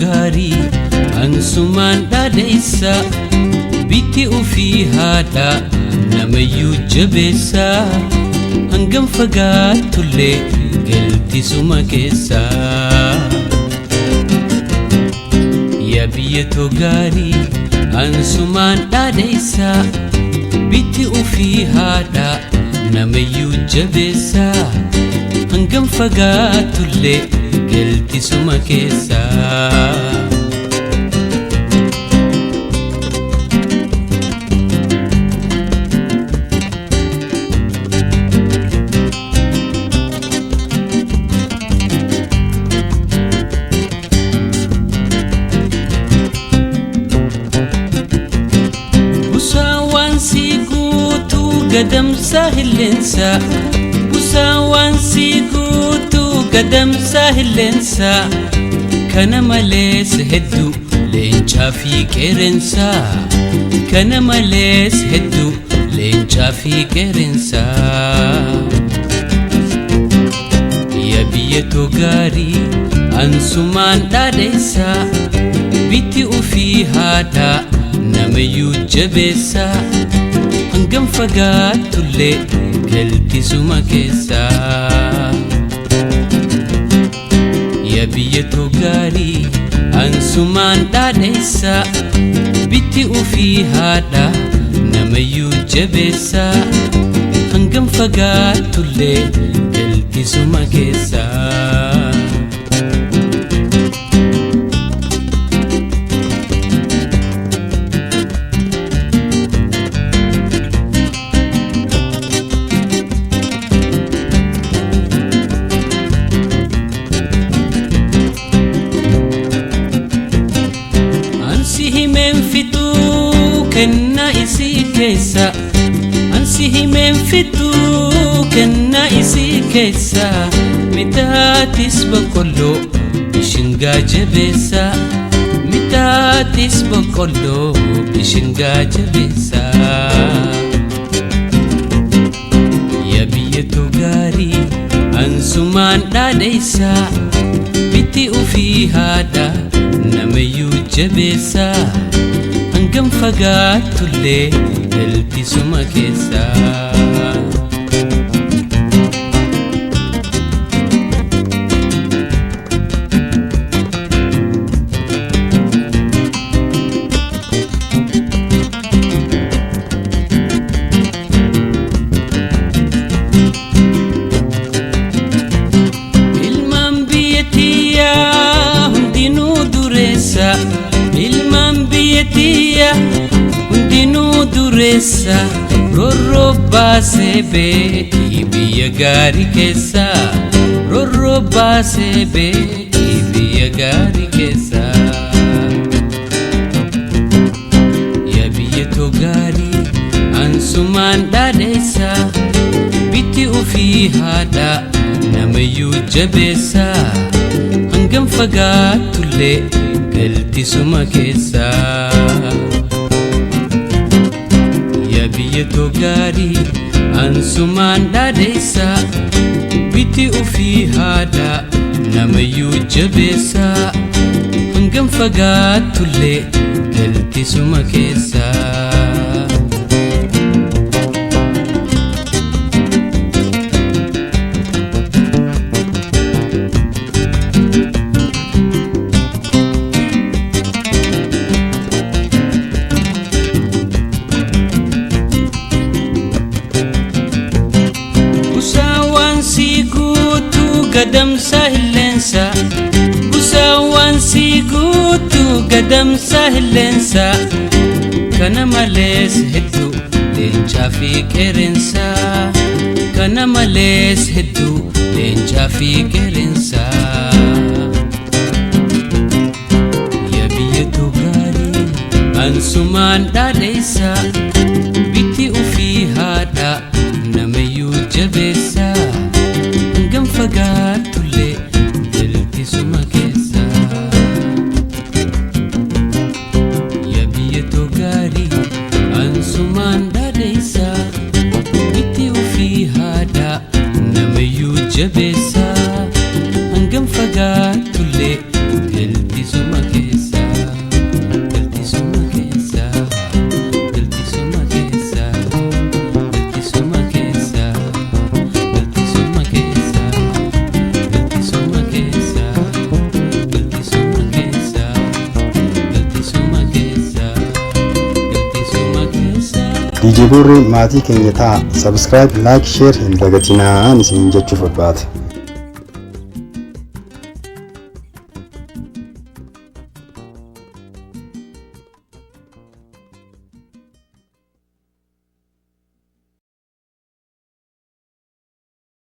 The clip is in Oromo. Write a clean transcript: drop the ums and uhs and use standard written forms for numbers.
gaarii ansumaan dhaadheessa bitti ufii haadha namayyuu jabeessa hangam fagaattullee galtisuma keessa yaa biyyatoo gaarii ansumaan dhaadheessa bitti ufii haadha namayyuu jabeessa hangam fagaattullee galtisuma keessa gadamsa hillensa busawaan si guutu gadamsa hillensa kana malees hedduu leencaa fi qeerensa kana malees hedduu leencaa fi qeerensa yaa biyyatoo gaarii ansumaan dhaadheessa bitti ufii haadha namayyuu jabeessa hangam fagaattullee galtisuma keessa yaa biyyatoo gaarii ansumaan dhaadheessa bitti ufii haadha namayyuu jabeessa hangam fagaattullee galtisuma keessa kenna isi keessa ansi himeen fituu kenna isi keessa mitaatis boqqolloo bishingaa jabeessa mitaatis boqqolloo bishingaa jabeessa yaa biyyatoo gaarii ansumaan dhaadheessa bitti ufii haadha namayyuu jabeessa hangam fagaattullee galtisuma keessa ilmaan biyyattiyaa hundinuu dureessa ilmaan biyyattiyaa hundinuu dureessa rorroo baasee beekii biyya gaarii keessa rorroo baasee beekii biyya gaarii keessa yaa biyyatoo gaarii ansumaan dhaadheessa bitti ufii haadha namayyuu jabeessa hangam fagaattullee galtisuma keessa yaa biyyatoo gaarii ansumaan dhaadheessa bitti ufii haadha namayyuu jabeessa hangam fagaattullee galtisuma keessa gadamsa hillensa busawaan si guutu gadamsa hillensa kana malees hedduu leencaa fi qeerensa kana malees hedduu leencaa fi qeerensa yaa biyyatoo gaarii ansumaan dhaadheessa bitti ufii haadha namayyuu jabeessa hangam fagaattullee galtisuma keessa yaa biyyatoo gaarii ansumaan dhaadheessa bitti ufii haadha namayyuu jabeessa hangam fagaattullee galtisuma keessa DJ Borree maatii keenya ta'a. Subscribe, like, share hin dagatinaa isin jechuuf barbaada.